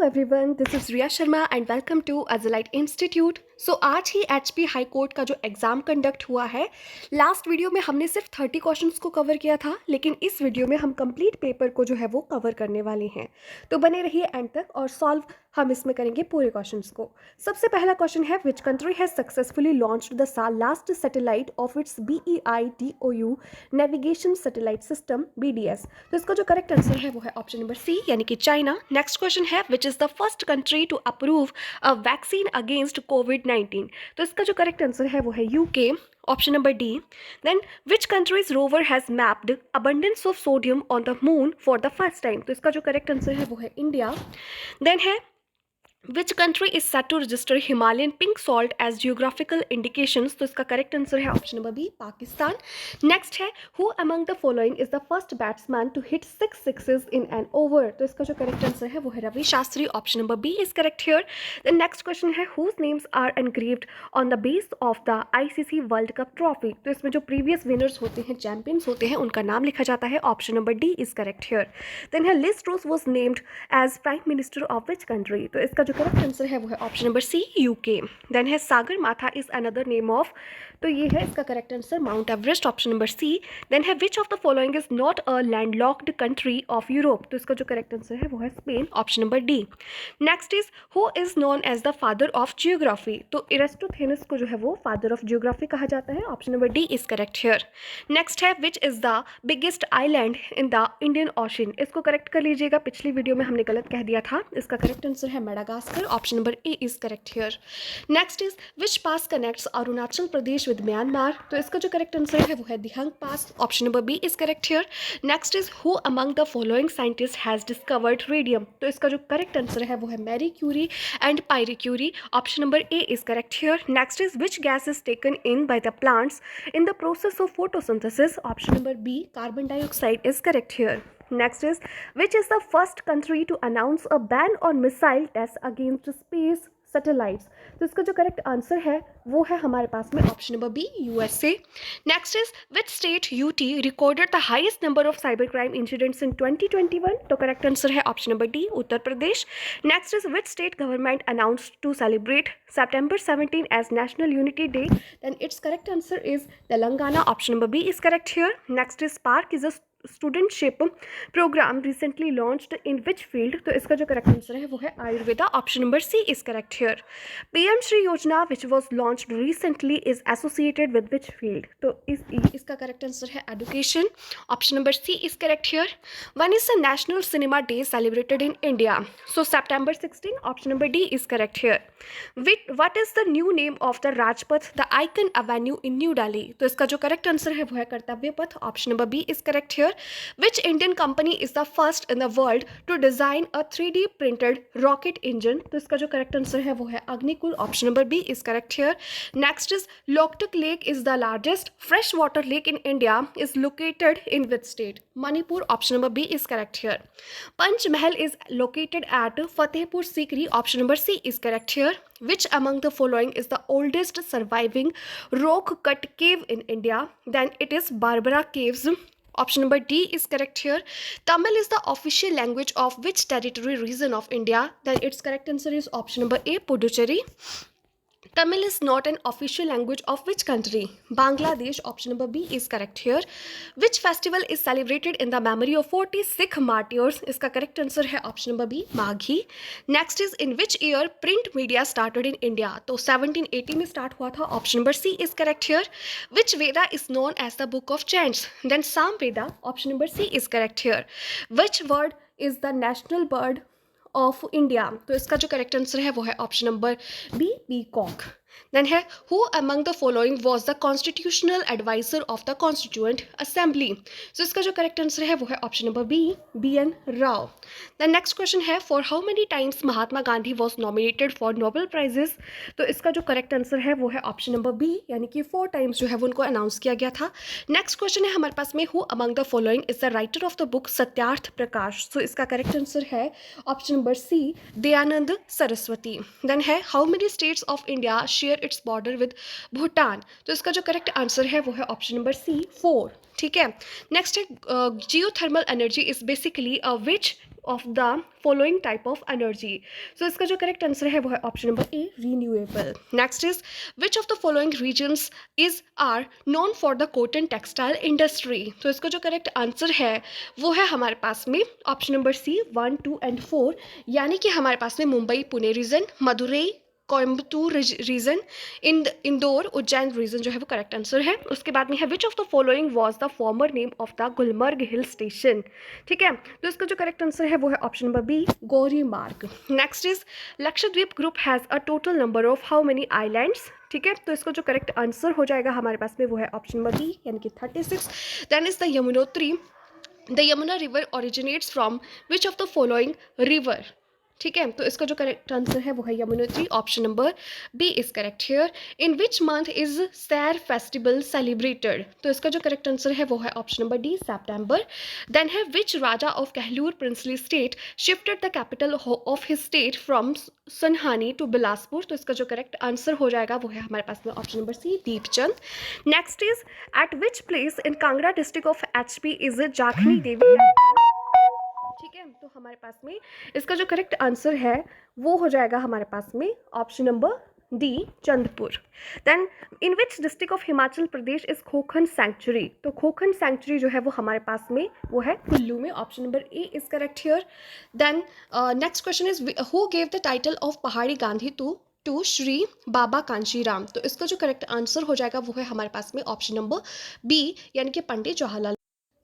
Everyone, this is Riya Sharma and welcome to Azlight institute. So आज ही HP high court का जो एग्ज़ाम कंडक्ट हुआ है, लास्ट वीडियो में हमने सिर्फ 30 क्वेश्चंस को कवर किया था, लेकिन इस वीडियो में हम कंप्लीट पेपर को जो है वो कवर करने वाले हैं। तो बने रहिए एंड तक और सॉल्व हम इसमें करेंगे पूरे क्वेश्चंस को। सबसे पहला क्वेश्चन है, which country has successfully launched the last satellite of its BEIDOU navigation satellite system BDS। तो इसका जो करेक्ट आंसर है वो है ऑप्शन नंबर सी, यानी कि चाइना। नेक्स्ट क्वेश्चन है, which is the first country to approve a vaccine against कोविड-19। तो इसका जो करेक्ट आंसर है वो है UK, option number D. Then which countries rover has mapped abundance of sodium on the moon for the first time. तो इसका जो करेक्ट आंसर है वो है इंडिया। देन है, which country is set to register Himalayan pink salt as geographical indications. तो इसका correct answer है option number B, Pakistan. Next है, who among the following is the first batsman to hit 6 sixes in an over. तो इसका जो correct answer है वो है Ravi Shastri, option number B is correct here. The next question है, whose names are engraved on the base of the ICC world cup trophy. तो इसमें जो प्रीवियस विनर्स होते हैं, चैंपियंस होते हैं, उनका नाम लिखा जाता है, option number D is correct here. Then है, Liz Truss was named as prime minister of which country. तो इसका जो करेक्ट आंसर है वो है option number C, UK. Then है, सागर माथा इज अनदर नेम ऑफ। तो ये है इसका correct answer, Mount Everest, option number C. Then है, which of the following is not a landlocked country of Europe. तो इसका जो करेक्ट आंसर है वो है Spain, option number D. Next is, who is known as the father of geography. तो Eratosthenes को जो है वो फादर ऑफ जियोग्राफी कहा जाता है, option number D is correct here. Next है, which is the biggest island in the Indian Ocean. इसको करेक्ट कर लीजिएगा, पिछली वीडियो में हमने गलत कह दिया था। इसका करेक्ट आंसर है Madagascar, option number A is correct here. Next is, which pass connects Arunachal Pradesh with Myanmar. तो इसका जो करेक्ट आंसर है वो है Dihang pass, option number B is correct here. Next is, who among the following scientist has discovered radium. तो इसका जो correct answer है वो है Marie Curie and Pierre Curie, option number A is correct here. Next is, which gas is taken in by the plants in the process of photosynthesis, option number B carbon dioxide is correct here. Next is, which is the first country to announce a ban on missile tests against space satellites। तो इसका जो correct answer है वो है हमारे पास में option number B, USA। Next is, which state UT recorded the highest number of cyber crime incidents in 2021। तो करेक्ट आंसर है option number D, Uttar Pradesh. Next is, which state government announced to celebrate September 17 as National Unity Day। then its correct answer is Telangana, option number B is correct here। next is, Spark is a studentship program recently launched in which field. तो इसका जो correct answer है वो है Ayurveda, option number C is correct here. PM Shri Yojana which was launched recently is associated with which field. तो इसका correct answer है education, option number C is correct here. When is the national cinema day celebrated in India. So September 16, option number D is correct here. What is the new name of the Rajpath the icon Avenue in new Delhi. तो इसका जो correct answer है वो है Kartavya Path, option number B is correct here. Which Indian company is the first in the world to design a 3D printed rocket engine। तो इसका जो correct answer है वो है Agnikul, option number B is correct here. Next is, Loktak lake is the largest fresh water lake in India is located in which state. Manipur, option number B is correct here. Panch Mahal is located at Fatehpur Sikri, option number C is correct here. Which among the following is the oldest surviving rock cut cave in India? Then it is Barbara Caves, option number D is correct here. Tamil is the official language of which territory region of India? Then its correct answer is option number A, Puducherry. Tamil is not an official language of which country? Bangladesh, option number B is correct here. Which festival is celebrated in the memory of 40 Sikh martyrs? इसका correct answer है option number B, Maghi. Next is, in which year print media started in India? तो 1780 में start हुआ था, option number C is correct here. Which Veda is known as the book of chants? Then Sam Veda, option number C is correct here. Which bird is the national bird of India. तो इसका जो correct answer है वो है option number B, peacock. Then है, who among the following was the constitutional adviser of the constituent assembly. तो इसका जो करेक्ट आंसर है वो है option number B, BN Rao. The next question है, for how many times Mahatma Gandhi was nominated for Nobel prizes. तो इसका जो करेक्ट आंसर है वो है ऑप्शन नंबर बी, यानी कि 4 टाइम्स जो है वो उनको अनाउंस किया गया था। नेक्स्ट क्वेश्चन है हमारे पास में, who among the following is the writer of the book Satyarth Prakash. तो इसका करेक्ट आंसर है option number C, Dayanand Saraswati. Then है, how many states of India share its border with Bhutan. तो इसका जो करेक्ट आंसर है वो है ऑप्शन नंबर सी, 4। ठीक है। नेक्स्ट है, geothermal energy is basically a which of the following type of energy. So इसका जो करेक्ट आंसर है वो है option number A, renewable. Next is which of the following regions is are known for the cotton textile industry. तो इसका जो correct answer है वो है हमारे पास में ऑप्शन नंबर सी 1, 2 एंड 4, यानी कि हमारे पास में Mumbai Pune region, Madurai Coimbatore region, Indore Ujjain region जो है वो करेक्ट आंसर है। उसके बाद में है which of the following was the former name of the Gulmarg hill station. ठीक है, तो इसका जो करेक्ट आंसर है वो है option number B, Gaurimarg. Next is Lakshadweep group has a total number of how many islands. ठीक है, तो इसका जो करेक्ट आंसर हो जाएगा हमारे पास में वो है ऑप्शन नंबर बी, यानी कि 36। Then is the Yamunotri, the Yamuna river originates from which of the following river. ठीक है, तो इसका जो करेक्ट आंसर है वो है Yamunotri, option number B is correct here. In which month is Sair festival celebrated. तो इसका जो करेक्ट आंसर है वो है option number D, September. Then है which raja of Kahlur princely state shifted the capital of his state from Sanhani to Bilaspur. तो इसका जो करेक्ट आंसर हो जाएगा वो है हमारे पास में option number C, Deepchand. Next is at which place in Kangra district of HP is Jakhni Devi. ठीक है, तो हमारे पास में इसका जो करेक्ट आंसर है वो हो जाएगा हमारे पास में option number D, Chandrapur. Then in which district of Himachal Pradesh is Khokhan sanctuary. तो खोखन सेंचुरी जो है वो हमारे पास में वो है कुल्लू में, option number A is correct here. Then next question is who gave the title of Pahadi Gandhi to Shri Baba Kanshiram. तो इसका जो करेक्ट आंसर हो जाएगा वो है हमारे पास में ऑप्शन नंबर बी, यानी कि पंडित जवाहरलाल।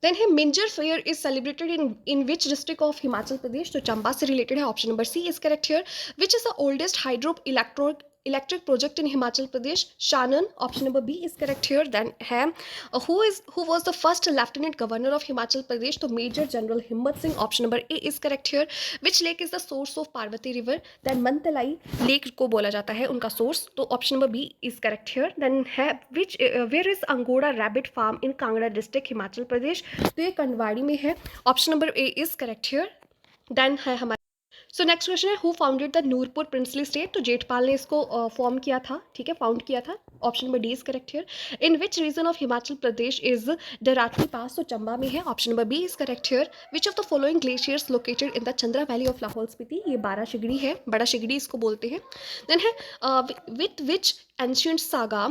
देन है Minjar fair is celebrated in which district of Himachal Pradesh. तो चंबा से रिलेटेड है, option number C is correct here. Which is the oldest hydro electric project in Himachal Pradesh, Shanan, option number B is correct here. Then है who was the first lieutenant governor of Himachal Pradesh. तो major general Himmat Singh, option number A is correct here. Which lake is the source of Parvati river. Then Mantalai lake को बोला जाता है उनका source, तो option number B is correct here. Then है which where is Angora rabbit farm in Kangra district Himachal Pradesh. तो ये कंडवाड़ी में है, option number A is correct here. Then है हमारे सो नेक्स्ट क्वेश्चन है who founded the Nurpur princely state. तो जेठपाल ने इसको फॉर्म किया था, ठीक है, फाउंड किया था, option number D is correct here. In which region of Himachal Pradesh is Daratli pass. तो चंबा में है, option number B is correct here. Which of the following glaciers located in the Chandra valley of Lahaul Spiti. ये बारह शिगड़ी है, बड़ा शिगड़ी इसको बोलते हैं। देन है with which ancient saga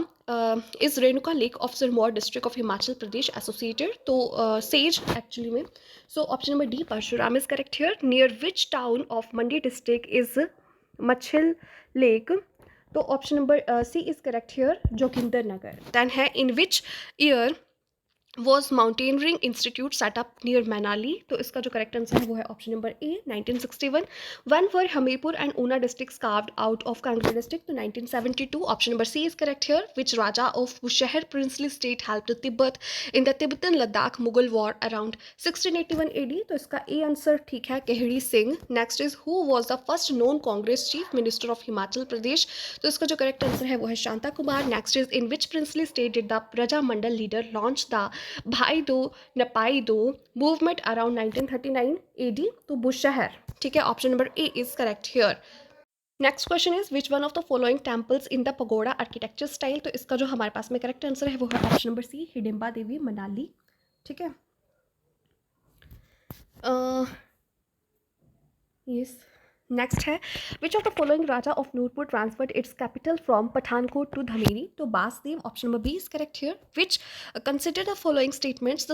is Renuka lake of Sirmaur district of Himachal Pradesh associated. तो सेज एक्चुअली में, so option number D Parshuram is correct here. Near which town of Mandi district is Machhial lake. तो option number C is correct here, Joginder Nagar. Then है in which year was Mountaineering Institute set up near Manali। तो इसका जो correct answer है वो है option number A, 1961। When were Hamirpur and Una districts carved out of Kangra district? तो 1972, option number C is correct here। Which Raja of Bushehr princely state helped Tibet in the Tibetan Ladakh Mughal war around 1681 AD? तो इसका ए answer ठीक है, Kehri Singh. Next is who was the first known Congress chief minister of Himachal Pradesh? तो इसका जो correct answer है वो है Shanta Kumar. Next is in which princely state did the प्रजा मंडल लीडर launch the भाई दो नपाई दो मूवमेंट अराउंड 1939 AD? तो बुशहर, ठीक है, option number A is correct here. Next question is which one of the following temples in the pagoda architecture style. तो इसका जो हमारे पास में करेक्ट आंसर है वो है option number C, Hidimba Devi Manali. ठीक है, यस। नेक्स्ट है which of the following raja of Nurpur transferred its capital from Pathankot to Dhameri. तो Basdev, option number B is correct here. Which consider the following statements.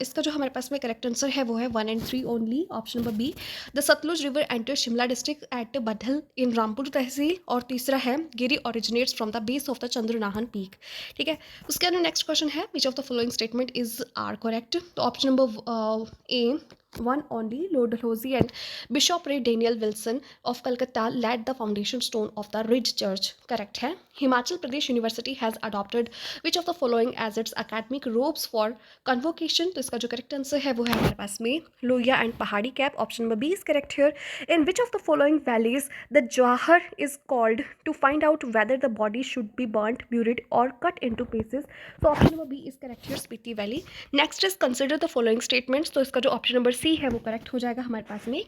इसका जो हमारे पास में करेक्ट आंसर है वो है 1 and 3 only, option number B. The Sutlej river enter Shimla district at Badhal in Rampur tehsil. और तीसरा है Giri originates from the base of the Chandranahan peak. ठीक है, उसके बाद नेक्स्ट क्वेश्चन है which of the following statement is are correct. तो option number A, one only, Lord Dalhousie and Bishop Ray Daniel Wilson of Calcutta laid the foundation stone of the Ridge Church. Correct है। Himachal Pradesh University has adopted which of the following as its academic robes for convocation? तो इसका जो correct answer है वो है हमारे पास में लोहिया and पहाड़ी cap, option number B is correct here. In which of the following valleys the Jawhar is called to find out whether the body should be burnt, buried or cut into pieces? So option number B is correct here, Spiti Valley. Next is consider the following statements. तो इसका जो option number सी है वो correct हो जाएगा हमारे पास में।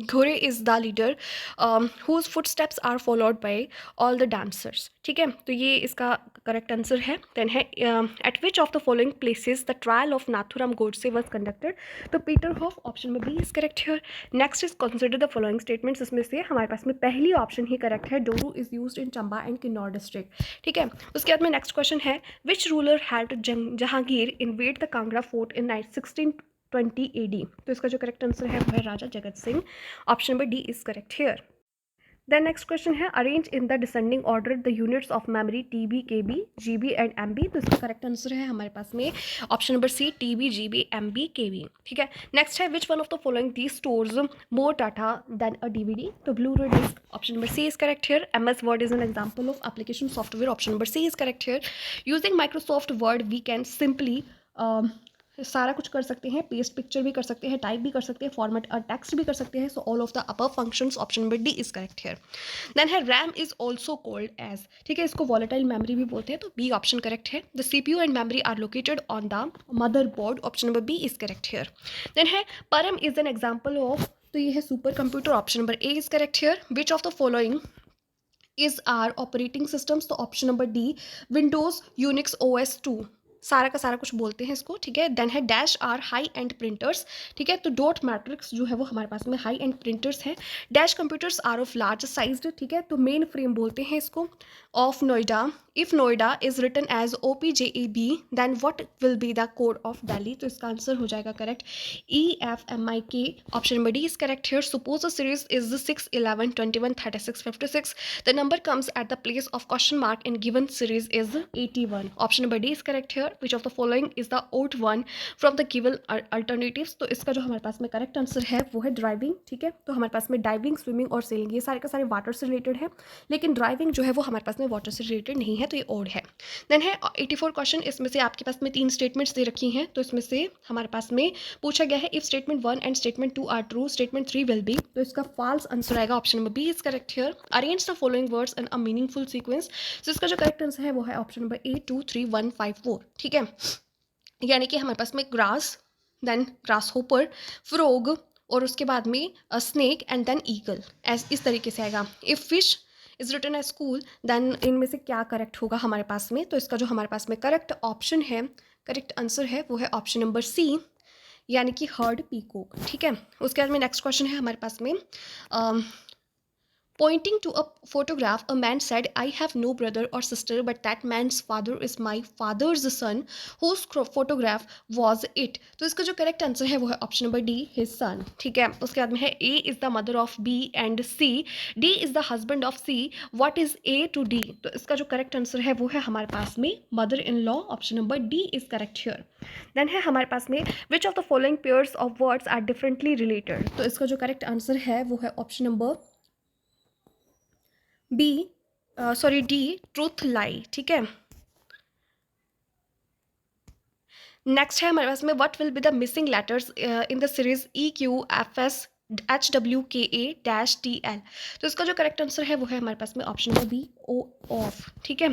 घोड़े is the leader whose foot steps are followed by all the dancers. ठीक है, तो ये इसका करेक्ट आंसर है। देन है at which of the following places the trial of Nathuram Godse was conducted, तो Peter Hoff, option number B is correct here. Next is consider the following statements, इसमें से हमारे पास में पहली ऑप्शन ही करेक्ट है, Doru is used in Chamba and Kinnaur district. ठीक है, उसके बाद में नेक्स्ट क्वेश्चन है which ruler had Jahangir invaded the Kangra fort in 1620 AD, तो इसका जो करेक्ट आंसर है वो है raja Jagat Singh, option number D is correct here. Then next question है arrange in the descending order the units of memory TB KB GB and MB, तो इसका correct answer है हमारे पास में option number C TB GB MB KB। ठीक है, next है which one of the following the stores more data than a DVD, तो Blu ray disc, option number C is correct here. MS word is an example of application software, option number C is correct here. Using Microsoft word we can simply सारा कुछ कर सकते हैं, paste picture भी कर सकते हैं, type भी कर सकते हैं, फॉर्मेट टेक्स्ट भी कर सकते हैं, so all of the above functions, option number D is correct here. Then है RAM is also called as, ठीक है, इसको वॉलेटाइल मेमोरी भी बोलते हैं, तो बी ऑप्शन करेक्ट है। The CPU and memory are located on the mother board, option number B is correct here. Then है Param is an example of, तो ये है super computer, option number A is correct here. Which of the following is are operating systems, तो option number D Windows Unix OS 2, सारा का सारा कुछ बोलते हैं इसको। ठीक है, देन है dash are high end printers. ठीक है, तो डॉट मैट्रिक्स जो है वो हमारे पास में हाई एंड प्रिंटर्स हैं। Dash computers are of large sized, ठीक है, तो मेन फ्रेम बोलते हैं इसको। Of Noida, if Noida is written as OPJEB then what will be the code of Delhi, तो इसका आंसर हो जाएगा correct EFMIK, option number D is correct here. Suppose the series is 6 11 21 36 56, the number comes at the place of question mark in given series is 81, option number D is correct here. Which of the following is the odd one from the given alternatives, तो इसका जो हमारे पास में correct answer है वो है driving. ठीक है, तो हमारे पास में डाइविंग, स्विमिंग और सेलिंग ये सारे के सारे वाटर से रिलेटेड है, लेकिन ड्राइविंग जो है वो हमारे पास में वाटर से रिलेटेड नहीं है, तो ये ओड है। देन है 84 क्वेश्चन, इसमें से आपके पास में 3 स्टेटमेंट्स दे रखी हैं, तो इसमें से हमारे पास में पूछा गया है if statement 1 and statement 2 are true, statement 3 will be, तो इसका फॉल्स आंसर आएगा, option number B is correct here. Arrange the following words in a meaningful sequence, तो इसका जो करेक्ट आंसर है वो है ऑप्शन नंबर ए 2 3 1 5 4। ठीक है, यानी कि हमारे पास में grass, then grasshopper, frog, और उसके बाद में snake and then eagle, as इस तरीके से आएगा। If fish is written as school then इनमें से क्या करेक्ट होगा हमारे पास में, तो इसका जो हमारे पास में करेक्ट ऑप्शन है, करेक्ट आंसर है वो है ऑप्शन नंबर सी, यानी कि हर्ड पीकॉक। ठीक है, उसके बाद में नेक्स्ट क्वेश्चन है हमारे पास में Pointing to a photograph, a man said, I have no brother or sister, but that man's father is my father's son, whose photograph was it? तो इसका जो करेक्ट आंसर है वो है option number D, his son। ठीक है, उसके बाद में है A is the mother of B and C, D is the husband of C, what is A to D? तो इसका जो करेक्ट आंसर है वो है हमारे पास में mother in law, option number D is correct here. Then है हमारे पास में which of the following pairs of words are differently related, तो इसका जो करेक्ट आंसर है वो है option number D, truth lie. ठीक है, नेक्स्ट है हमारे पास में what will be the missing letters in the series EQFS HWKA-TL, तो इसका जो करेक्ट आंसर है वो है हमारे पास में option number B, O of. ठीक है,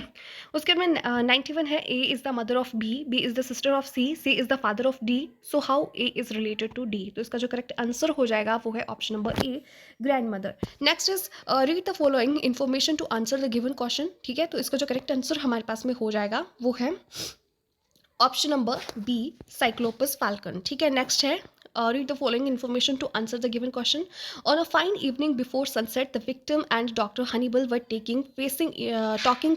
उसके बाद में 91 है A is the mother of B, B is the sister of C, C is the father of D, so how A is related to D, तो इसका जो करेक्ट आंसर हो जाएगा वो है option number A, grandmother. Next is read the following information to answer the given question. ठीक है, तो इसका जो करेक्ट आंसर हमारे पास में हो जाएगा वो है ऑप्शन नंबर बी, साइक्लोपस फैल्कन। ठीक है, नेक्स्ट है read the following information to answer the given question. On a fine evening before sunset, the victim and Dr. Hannibal were talking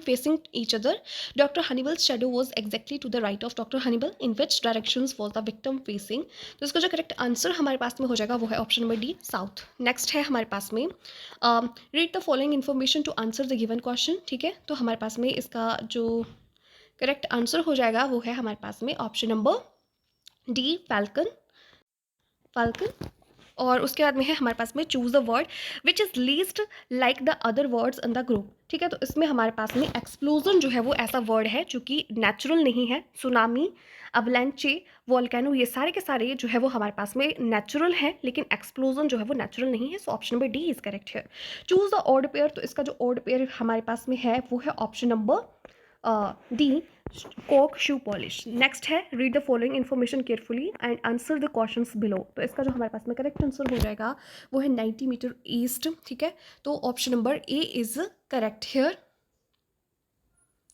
facing each other. Dr. Hannibal's shadow was exactly to the right of Dr. Hannibal. In which directions was the victim facing? तो इसका जो correct answer हमारे पास में हो जाएगा वो है option number D, south. Next है हमारे पास में read the following information to answer the given question. ठीक है, तो हमारे पास में इसका जो करेक्ट आंसर हो जाएगा वो है हमारे पास में ऑप्शन नंबर डी, फाल्कन। और उसके बाद में है हमारे पास में choose the word which is least like the other words in the group. ठीक है, तो इसमें हमारे पास में एक्सप्लोजन जो है वो ऐसा वर्ड है जो कि नेचुरल नहीं है। सुनामी, अवलैंचे, वोल्केनो, ये सारे के सारे जो है वो हमारे पास में नेचुरल है, लेकिन एक्सप्लोजन जो है वो नेचुरल नहीं है, सो option number D is correct है। चूज द ऑड पेयर, तो इसका जो ऑड पेयर हमारे पास में है वो है option number D coke shoe polish. Next है read the following information carefully and answer the questions below. तो इसका जो हमारे पास में करेक्ट आंसर हो जाएगा वो है 90 मीटर ईस्ट। ठीक है, तो option number A is correct here.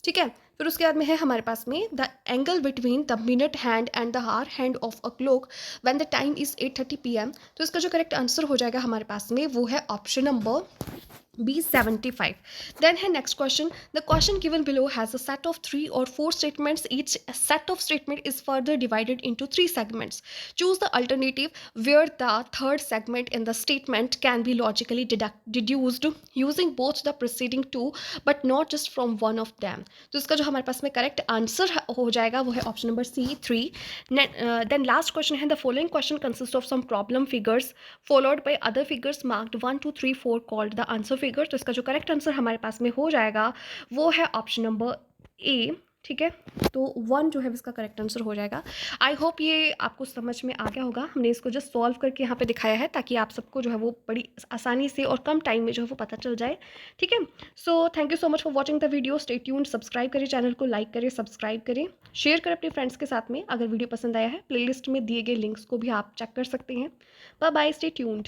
ठीक है, फिर उसके बाद में है हमारे पास में the angle between the minute hand and the hour hand of a clock when the time is 8:30 PM। तो इसका जो करेक्ट आंसर हो जाएगा हमारे पास में वो है ऑप्शन नंबर B75. Then है next question. The question given below has a set of 3 or 4 statements. Each set of statement is further divided into 3 segments. Choose the alternative where the third segment in the statement can be logically deduced using both the preceding two but not just from one of them. तो इसका जो हमारे पास में correct answer हो जाएगा वो है option number C3. Then last question है the following question consists of some problem figures followed by other figures marked 1 2 3 4 called the answer figure. तो इसका जो करेक्ट आंसर हमारे पास में हो जाएगा वो है ऑप्शन नंबर ए। ठीक है, तो 1 जो है इसका करेक्ट आंसर हो जाएगा। आई होप ये आपको समझ में आ गया होगा। हमने इसको जस्ट सॉल्व करके यहाँ पे दिखाया है ताकि आप सबको जो है वो बड़ी आसानी से और कम टाइम में जो है वो पता चल जाए। ठीक है, so thank you so much for watching the video. Stay tuned, subscribe करें चैनल को, लाइक करें, सब्सक्राइब करें, शेयर करें अपने फ्रेंड्स के साथ में। अगर वीडियो पसंद आया है प्लेलिस्ट में दिए गए लिंक्स को भी आप चेक कर सकते हैं। Bye bye, stay tuned.